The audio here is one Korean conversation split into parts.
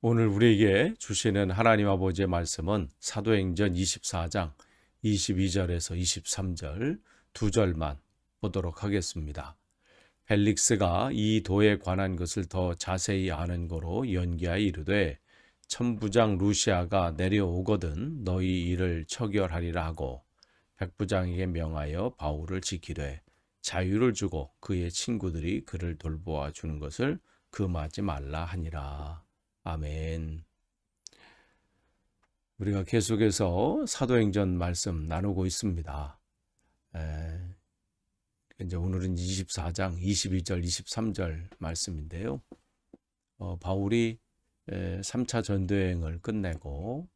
오늘 우리에게 주시는 하나님 아버지의 말씀은 사도행전 24장 22절에서 23절 두 절만 보도록 하겠습니다. 벨릭스가 이 도에 관한 것을 더 자세히 아는 거로 연기하여 이르되 천부장 루시아가 내려오거든 너희 일을 처결하리라 하고 백부장에게 명하여 바울을 지키되 자유를 주고 그의 친구들이 그를 돌보아 주는 것을 금하지 말라 하니라. 아멘. 우리가 계속해서 사도행전 말씀 나누고 있습니다. 이제 오늘은 24장 22절 23절 말씀인데요. 바울이 3차 전도여행을 끝내고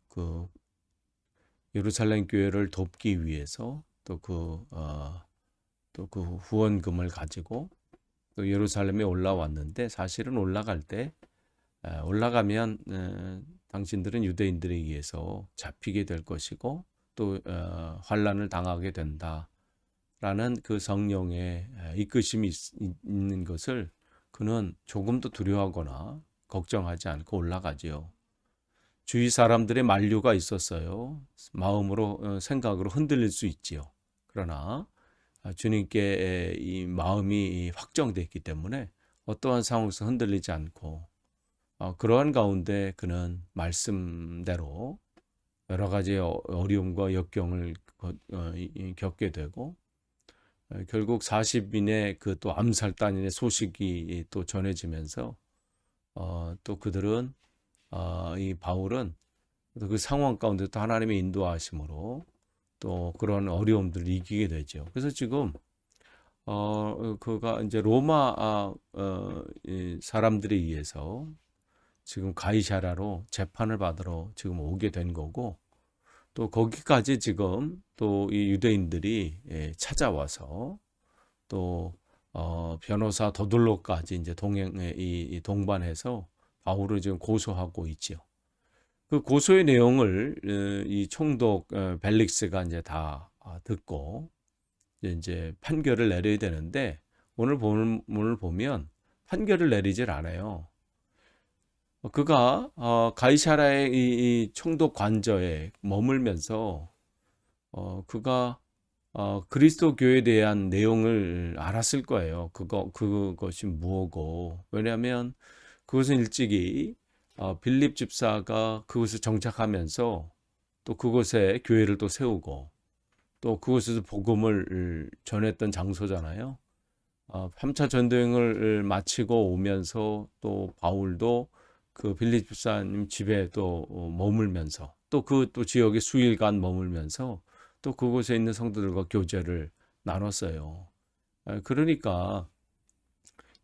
그 예루살렘 교회를 돕기 위해서 또 그 후원금을 가지고 또 예루살렘에 올라왔는데, 사실은 올라갈 때 올라가면 당신들은 유대인들에 의해서 잡히게 될 것이고 또 환난을 당하게 된다라는 그 성령의 이끄심이 있는 것을 그는 조금도 두려워하거나 걱정하지 않고 올라가지요. 주위 사람들의 만류가 있었어요. 마음으로 생각으로 흔들릴 수 있지요. 그러나 주님께 이 마음이 확정됐기 때문에 어떠한 상황에서 흔들리지 않고 그러한 가운데 그는 말씀대로 여러 가지 어려움과 역경을 겪게 되고 결국 40인의 그 또 암살단인의 소식이 또 전해지면서 또 그들은 이 바울은 그 상황 가운데 또 하나님의 인도하심으로 또 그런 어려움들을 이기게 되죠. 그래서 지금 그가 이제 로마 사람들에 의해서 지금 가이사랴로 재판을 받으러 지금 오게 된 거고, 또 거기까지 지금 또 이 유대인들이 찾아와서 또 변호사 더둘로까지 이제 동반해서 바울을 지금 고소하고 있지요. 그 고소의 내용을 이 총독 벨릭스가 이제 다 듣고 이제 판결을 내려야 되는데, 오늘 본문을 보면 판결을 내리질 않아요. 그가 가이사라의 이 총독 관저에 머물면서 그가 그리스도 교회에 대한 내용을 알았을 거예요. 그것이 무엇고. 왜냐하면 그것은 일찍이 빌립 집사가 그곳에 정착하면서 또 그곳에 교회를 또 세우고 또 그곳에서 복음을 전했던 장소잖아요. 3차 전도행을 마치고 오면서 또 바울도 그 빌립 집사님 집에 또 머물면서 또 그 또 지역에 수일간 머물면서 또 그곳에 있는 성도들과 교제를 나눴어요. 그러니까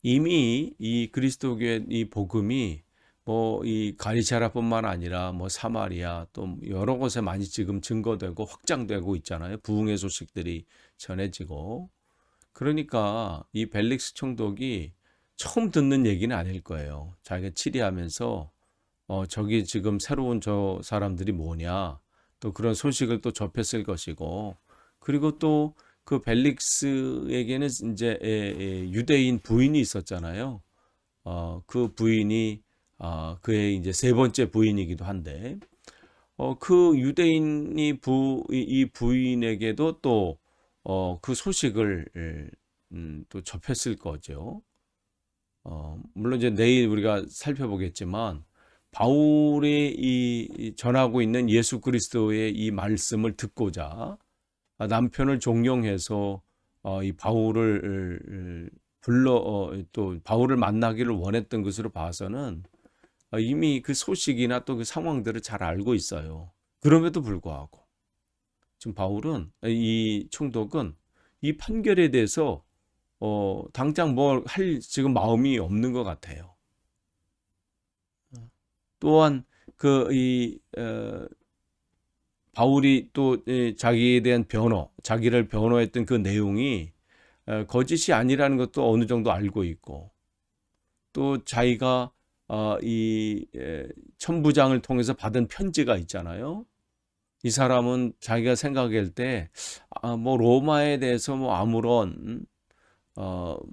이미 이 그리스도교의 이 복음이 뭐 이 가이사랴뿐만 아니라 뭐 사마리아 또 여러 곳에 많이 지금 증거되고 확장되고 있잖아요. 부흥의 소식들이 전해지고. 그러니까 이 벨릭스 총독이 처음 듣는 얘기는 아닐 거예요. 자기가 치리하면서 저기 지금 새로운 저 사람들이 뭐냐, 또 그런 소식을 또 접했을 것이고, 그리고 또 그 벨릭스에게는 이제 유대인 부인이 있었잖아요. 그 부인이 그의 이제 세 번째 부인이기도 한데, 그 유대인이 이 부인에게도 또 그 소식을 또 접했을 거죠. 물론 이제 내일 우리가 살펴보겠지만 바울이 이 전하고 있는 예수 그리스도의 이 말씀을 듣고자 남편을 종용해서 이 바울을 불러 또 바울을 만나기를 원했던 것으로 봐서는 이미 그 소식이나 또 그 상황들을 잘 알고 있어요. 그럼에도 불구하고 지금 바울은 이 총독은 이 판결에 대해서 당장 뭘 할 지금 마음이 없는 것 같아요. 또한 바울이 또 자기에 대한 자기를 변호했던 그 내용이 거짓이 아니라는 것도 어느 정도 알고 있고, 또 자기가 이 천부장을 통해서 받은 편지가 있잖아요. 이 사람은 자기가 생각할 때 뭐 로마에 대해서 뭐 아무런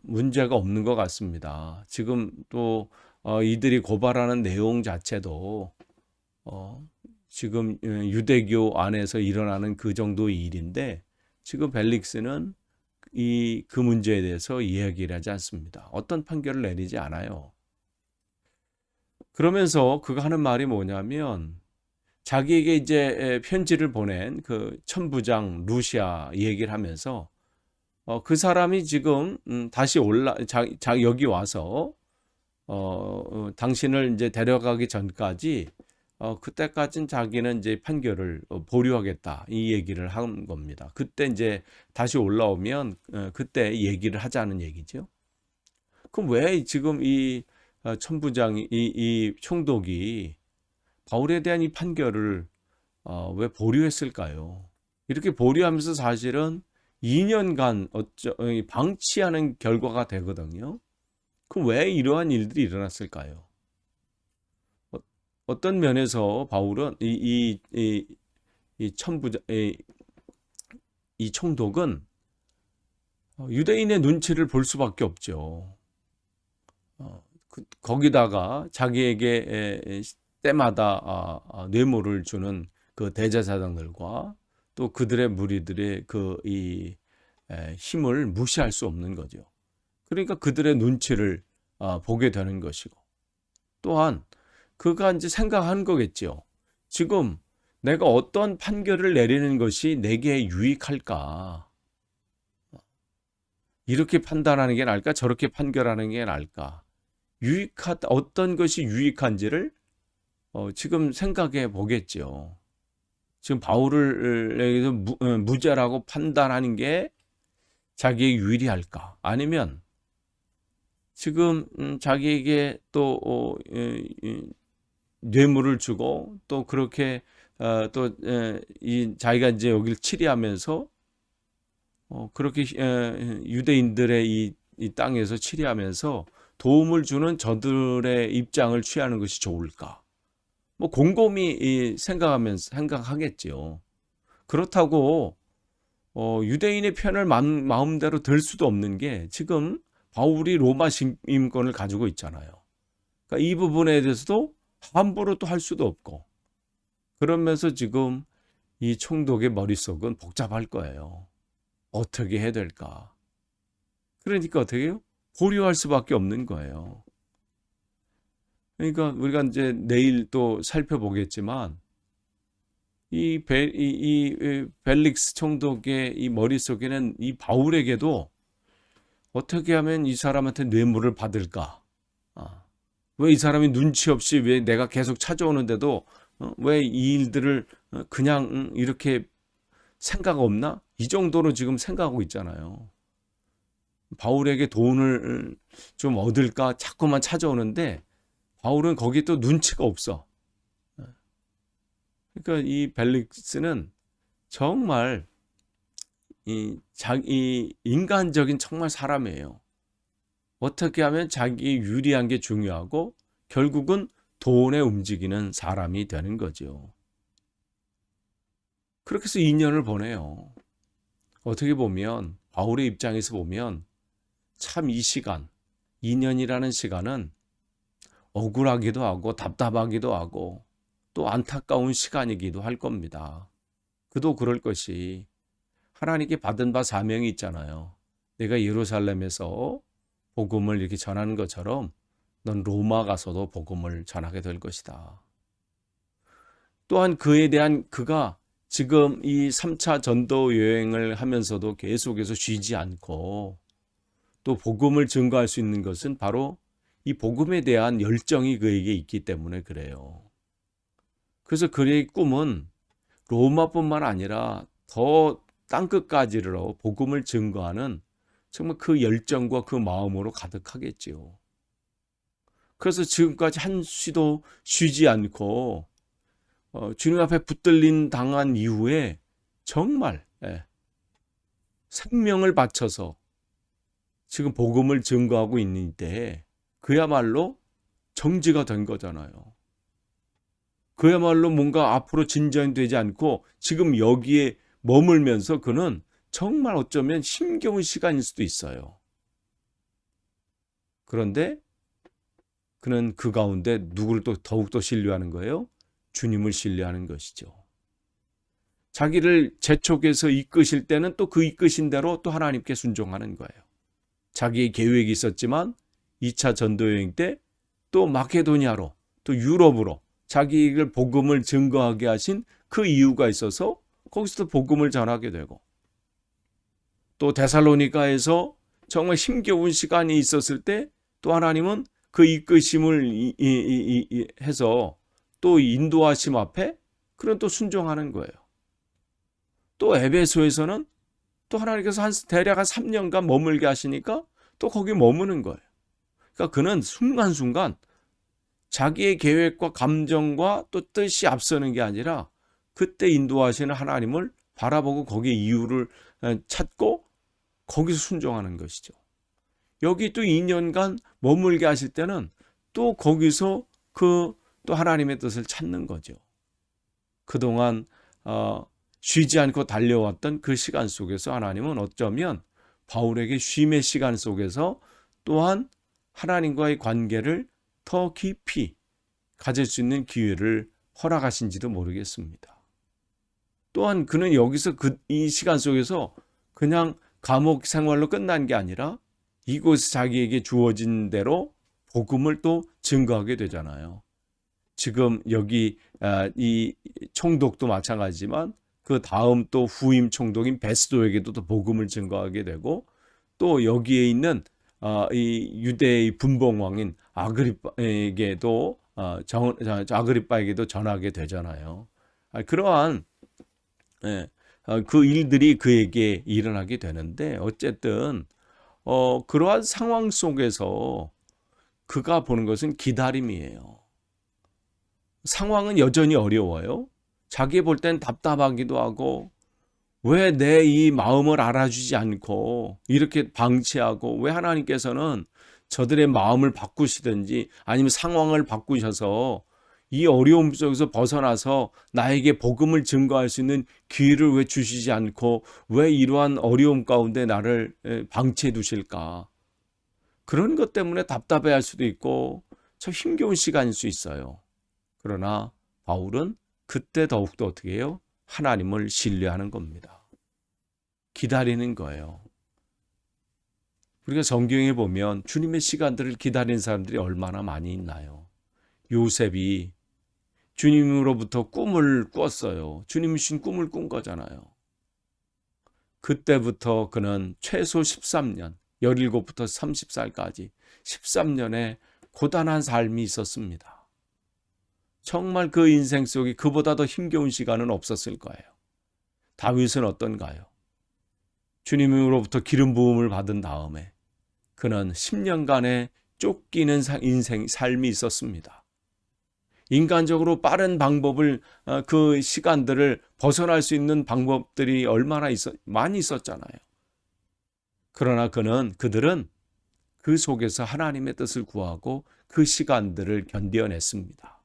문제가 없는 것 같습니다. 지금 또 이들이 고발하는 내용 자체도 지금 유대교 안에서 일어나는 그 정도의 일인데 지금 벨릭스는 그 문제에 대해서 이야기를 하지 않습니다. 어떤 판결을 내리지 않아요. 그러면서 그가 하는 말이 뭐냐면 자기에게 이제 편지를 보낸 그 천부장 루시아 얘기를 하면서 그 사람이 지금 다시 여기 와서 당신을 이제 데려가기 전까지 그때까지는 자기는 이제 판결을 보류하겠다 이 얘기를 한 겁니다. 그때 이제 다시 올라오면 그때 얘기를 하자는 얘기죠. 그럼 왜 지금 이 천부장이 이 총독이 바울에 대한 이 판결을 왜 보류했을까요? 이렇게 보류하면서 사실은 2년간 방치하는 결과가 되거든요. 그럼 왜 이러한 일들이 일어났을까요? 어떤 면에서 바울은 이 천부장 이 총독은 유대인의 눈치를 볼 수밖에 없죠. 거기다가 자기에게 때마다 뇌물을 주는 그 대제사장들과 또 그들의 무리들의 이 힘을 무시할 수 없는 거죠. 그러니까 그들의 눈치를 보게 되는 것이고, 또한 그가 이제 생각한 거겠죠. 지금 내가 어떤 판결을 내리는 것이 내게 유익할까? 이렇게 판단하는 게 나을까? 저렇게 판결하는 게 나을까? 어떤 것이 유익한지를 지금 생각해 보겠죠. 지금 바울을 무죄라고 판단하는 게 자기에게 유리할까? 아니면 지금 자기에게 또 뇌물을 주고 또 그렇게 자기가 이제 여기를 치리하면서 그렇게 유대인들의 이 땅에서 치리하면서 도움을 주는 저들의 입장을 취하는 것이 좋을까? 뭐 곰곰이 생각하겠지요. 그렇다고 유대인의 편을 마음대로 들 수도 없는 게 지금 바울이 로마 시민권을 가지고 있잖아요. 그러니까 이 부분에 대해서도 함부로 또 할 수도 없고, 그러면서 지금 이 총독의 머릿속은 복잡할 거예요. 어떻게 해야 될까? 그러니까 어떻게 해요? 보류할 수밖에 없는 거예요. 그러니까 우리가 이제 내일 또 살펴보겠지만 이 벨릭스 총독의 이 머릿속에는 이 바울에게도 어떻게 하면 이 사람한테 뇌물을 받을까? 왜 이 사람이 눈치 없이 왜 내가 계속 찾아오는데도 왜 이 일들을 그냥 이렇게 생각 없나? 이 정도로 지금 생각하고 있잖아요. 바울에게 돈을 좀 얻을까 자꾸만 찾아오는데 바울은 거기 또 눈치가 없어. 그러니까 이 벨릭스는 정말 자기 인간적인 정말 사람이에요. 어떻게 하면 자기 유리한 게 중요하고 결국은 돈에 움직이는 사람이 되는 거죠. 그렇게 해서 2년을 보내요. 어떻게 보면 바울의 입장에서 보면 참 이 시간, 2년이라는 시간은 억울하기도 하고 답답하기도 하고 또 안타까운 시간이기도 할 겁니다. 그도 그럴 것이 하나님께 받은 바 사명이 있잖아요. 내가 예루살렘에서 복음을 이렇게 전하는 것처럼 넌 로마 가서도 복음을 전하게 될 것이다. 또한 그가 지금 이 3차 전도 여행을 하면서도 계속해서 쉬지 않고 또 복음을 증거할 수 있는 것은 바로 이 복음에 대한 열정이 그에게 있기 때문에 그래요. 그래서 그의 꿈은 로마뿐만 아니라 더 땅끝까지로 복음을 증거하는 정말 그 열정과 그 마음으로 가득하겠지요. 그래서 지금까지 한시도 쉬지 않고 주님 앞에 붙들림 당한 이후에 정말 생명을 바쳐서 지금 복음을 증거하고 있는데 그야말로 정지가 된 거잖아요. 그야말로 뭔가 앞으로 진전되지 않고 지금 여기에 머물면서 그는 정말 어쩌면 힘겨운 시간일 수도 있어요. 그런데 그는 그 가운데 누구를 또 더욱더 신뢰하는 거예요? 주님을 신뢰하는 것이죠. 자기를 재촉해서 이끄실 때는 또 그 이끄신 대로 또 하나님께 순종하는 거예요. 자기의 계획이 있었지만 2차 전도여행 때 또 마케도니아로 또 유럽으로 자기를 복음을 증거하게 하신 그 이유가 있어서 거기서도 복음을 전하게 되고, 또 데살로니가에서 정말 힘겨운 시간이 있었을 때 또 하나님은 그 이끄심을 해서 또 인도하심 앞에 그런 또 순종하는 거예요. 또 에베소에서는 또 하나님께서 대략 한 3년간 머물게 하시니까 또 거기 머무는 거예요. 그러니까 그는 순간순간 자기의 계획과 감정과 또 뜻이 앞서는 게 아니라 그때 인도하시는 하나님을 바라보고 거기에 이유를 찾고 거기서 순종하는 것이죠. 여기 또 2년간 머물게 하실 때는 또 거기서 또 하나님의 뜻을 찾는 거죠. 그동안 쉬지 않고 달려왔던 그 시간 속에서 하나님은 어쩌면 바울에게 쉼의 시간 속에서 또한 하나님과의 관계를 더 깊이 가질 수 있는 기회를 허락하신지도 모르겠습니다. 또한 그는 여기서 이 시간 속에서 그냥 감옥 생활로 끝난 게 아니라 이곳에 자기에게 주어진 대로 복음을 또 증거하게 되잖아요. 지금 여기 이 총독도 마찬가지지만 그 다음 또 후임 총독인 베스도에게도 또 복음을 증거하게 되고, 또 여기에 있는 이 유대의 분봉왕인 아그리빠에게도 아그리빠에게도 전하게 되잖아요. 그러한 그 일들이 그에게 일어나게 되는데, 어쨌든 그러한 상황 속에서 그가 보는 것은 기다림이에요. 상황은 여전히 어려워요. 자기 볼 땐 답답하기도 하고, 왜 내 이 마음을 알아주지 않고 이렇게 방치하고, 왜 하나님께서는 저들의 마음을 바꾸시든지 아니면 상황을 바꾸셔서 이 어려움 속에서 벗어나서 나에게 복음을 증거할 수 있는 기회를 왜 주시지 않고 왜 이러한 어려움 가운데 나를 방치해 두실까? 그런 것 때문에 답답해할 수도 있고 참 힘겨운 시간일 수 있어요. 그러나 바울은 그때 더욱더 어떻게 해요? 하나님을 신뢰하는 겁니다. 기다리는 거예요. 우리가 성경에 보면 주님의 시간들을 기다리는 사람들이 얼마나 많이 있나요? 요셉이 주님으로부터 꿈을 꿨어요. 주님이 주신 꿈을 꾼 거잖아요. 그때부터 그는 최소 13년, 17부터 30살까지 13년의 고단한 삶이 있었습니다. 정말 그 인생 속에 그보다 더 힘겨운 시간은 없었을 거예요. 다윗은 어떤가요? 주님으로부터 기름 부음을 받은 다음에 그는 10년간의 쫓기는 삶이 있었습니다. 인간적으로 빠른 방법을, 그 시간들을 벗어날 수 있는 방법들이 얼마나 많이 있었잖아요. 그러나 그들은 그 속에서 하나님의 뜻을 구하고 그 시간들을 견뎌냈습니다.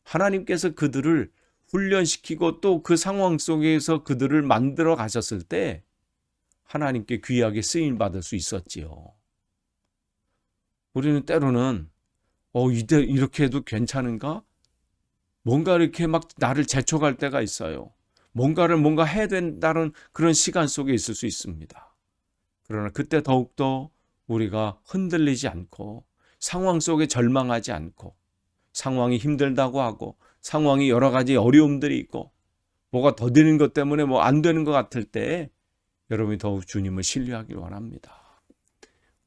하나님께서 그들을 훈련시키고 또 그 상황 속에서 그들을 만들어 가셨을 때 하나님께 귀하게 쓰임 받을 수 있었지요. 우리는 때로는 이렇게 해도 괜찮은가? 뭔가 이렇게 막 나를 재촉할 때가 있어요. 뭔가 해야 된다는 그런 시간 속에 있을 수 있습니다. 그러나 그때 더욱더 우리가 흔들리지 않고 상황 속에 절망하지 않고, 상황이 힘들다고 하고 상황이 여러 가지 어려움들이 있고 뭐가 더디는 것 때문에 안 되는 것 같을 때 여러분이 더욱 주님을 신뢰하길 원합니다.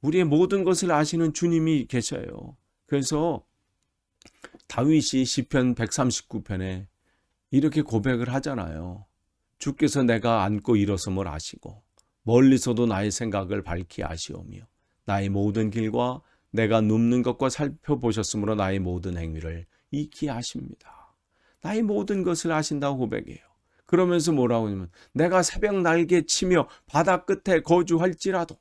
우리의 모든 것을 아시는 주님이 계셔요. 그래서 다윗이 시편 139편에 이렇게 고백을 하잖아요. 주께서 내가 앉고 일어섬을 아시고 멀리서도 나의 생각을 밝히 아시오며 나의 모든 길과 내가 눕는 것과 살펴보셨으므로 나의 모든 행위를 익히 아십니다. 나의 모든 것을 아신다고 고백해요. 그러면서 뭐라고 하냐면 내가 새벽 날개 치며 바다 끝에 거주할지라도,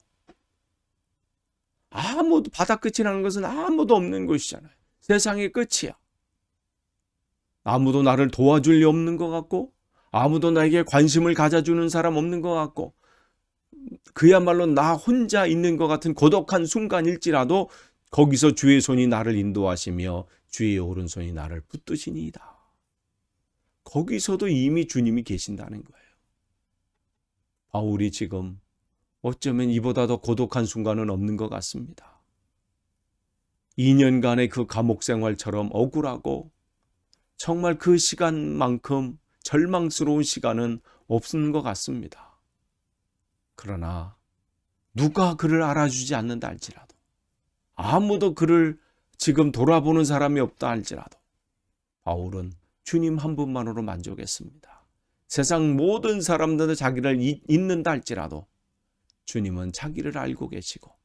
바다 끝이라는 것은 아무도 없는 곳이잖아요. 세상의 끝이야. 아무도 나를 도와줄 리 없는 것 같고 아무도 나에게 관심을 가져주는 사람 없는 것 같고 그야말로 나 혼자 있는 것 같은 고독한 순간일지라도 거기서 주의 손이 나를 인도하시며 주의 오른손이 나를 붙드시니이다. 거기서도 이미 주님이 계신다는 거예요. 바울이 지금 어쩌면 이보다 더 고독한 순간은 없는 것 같습니다. 2년간의 그 감옥 생활처럼 억울하고 정말 그 시간만큼 절망스러운 시간은 없는 것 같습니다. 그러나 누가 그를 알아주지 않는다 할지라도, 아무도 그를 지금 돌아보는 사람이 없다 할지라도 바울은 주님 한 분만으로 만족했습니다. 세상 모든 사람들은 자기를 잊는다 할지라도 주님은 자기를 알고 계시고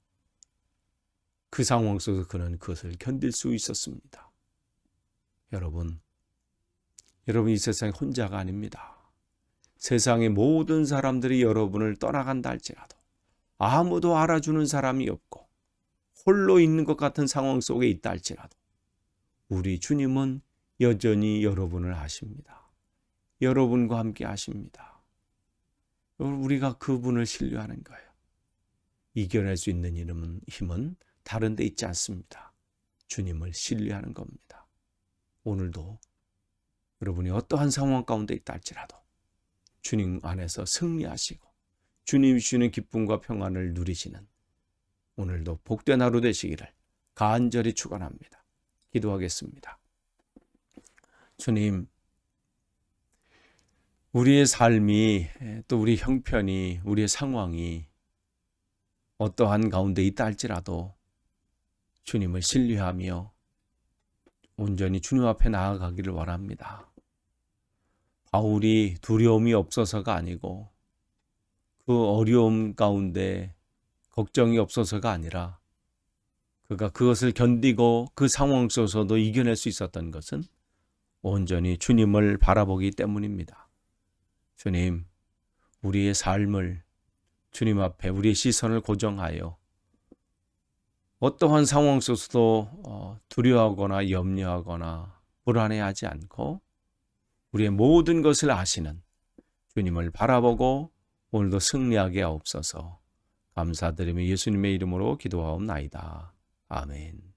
그 상황 속에서 그는 그것을 견딜 수 있었습니다. 여러분 이 세상에 혼자가 아닙니다. 세상의 모든 사람들이 여러분을 떠나간다 할지라도, 아무도 알아주는 사람이 없고 홀로 있는 것 같은 상황 속에 있다 할지라도 우리 주님은 여전히 여러분을 아십니다. 여러분과 함께 하십니다. 우리가 그분을 신뢰하는 거예요. 이겨낼 수 있는 힘은 다른 데 있지 않습니다. 주님을 신뢰하는 겁니다. 오늘도 여러분이 어떠한 상황 가운데 있다 할지라도 주님 안에서 승리하시고 주님이 주시는 기쁨과 평안을 누리시는 오늘도 복된 하루 되시기를 간절히 축원합니다. 기도하겠습니다. 주님, 우리의 삶이, 또 우리 형편이, 우리의 상황이 어떠한 가운데 있다 할지라도 주님을 신뢰하며 온전히 주님 앞에 나아가기를 원합니다. 바울이 두려움이 없어서가 아니고 그 어려움 가운데 걱정이 없어서가 아니라 그가 그것을 견디고 그 상황 속에서도 이겨낼 수 있었던 것은 온전히 주님을 바라보기 때문입니다. 주님, 우리의 삶을 주님 앞에 우리의 시선을 고정하여 어떠한 상황 속에서도 두려워하거나 염려하거나 불안해하지 않고 우리의 모든 것을 아시는 주님을 바라보고 오늘도 승리하게 하옵소서. 감사드리며 예수님의 이름으로 기도하옵나이다. 아멘.